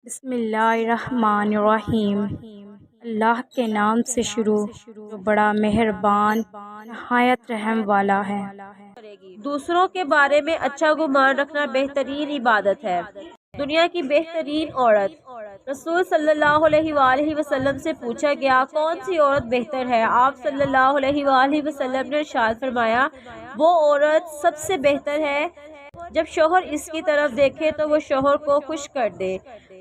بسم اللہ الرحمن الرحیم۔ اللہ کے نام سے شروع جو بڑا مہربان نہایت رحم والا ہے۔ دوسروں کے بارے میں اچھا گمان رکھنا بہترین عبادت ہے۔ دنیا کی بہترین عورت۔ رسول صلی اللہ علیہ وآلہ وسلم سے پوچھا گیا کون سی عورت بہتر ہے؟ آپ صلی اللہ علیہ وآلہ وسلم نے ارشاد فرمایا وہ عورت سب سے بہتر ہے جب شوہر اس کی طرف دیکھے تو وہ شوہر کو خوش کر دے،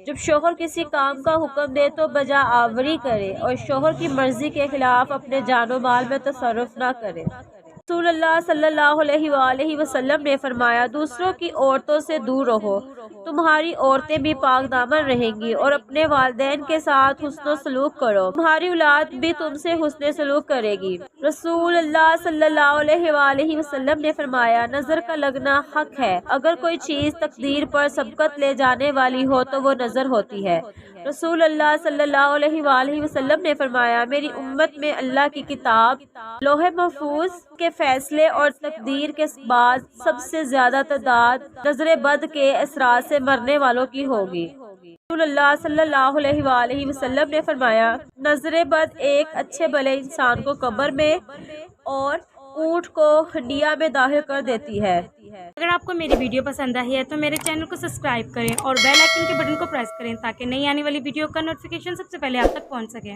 جب شوہر کسی کام کا حکم دے تو بجا آوری کرے اور شوہر کی مرضی کے خلاف اپنے جان و مال میں تصرف نہ کرے۔ رسول اللہ صلی اللہ علیہ وآلہ وسلم نے فرمایا دوسروں کی عورتوں سے دور رہو، تمہاری عورتیں بھی پاک دامن رہیں گی، اور اپنے والدین کے ساتھ حسن و سلوک کرو، تمہاری اولاد بھی تم سے حسن سلوک کرے گی۔ رسول اللہ صلی اللہ علیہ وآلہ وسلم نے فرمایا نظر کا لگنا حق ہے، اگر کوئی چیز تقدیر پر سبقت لے جانے والی ہو تو وہ نظر ہوتی ہے۔ رسول اللہ صلی اللہ علیہ وآلہ وسلم نے فرمایا میری امت میں اللہ کی کتاب، لوح محفوظ کے فیصلے اور تقدیر کے بعد سب سے زیادہ تعداد نظر بد کے اثرات سے مرنے والوں کی ہوگی۔ رسول اللہ صلی اللہ علیہ وآلہ وسلم نے فرمایا نظر بد ایک اچھے بھلے انسان کو قبر میں اور اونٹ کو ہنڈیا میں داخل کر دیتی ہے۔ اگر آپ کو میری ویڈیو پسند آئی ہے تو میرے چینل کو سبسکرائب کریں اور بیل آئیکن کے بٹن کو پریس کریں تاکہ نئی آنے والی ویڈیو کا نوٹیفیکیشن سب سے پہلے آپ تک پہنچ سکے۔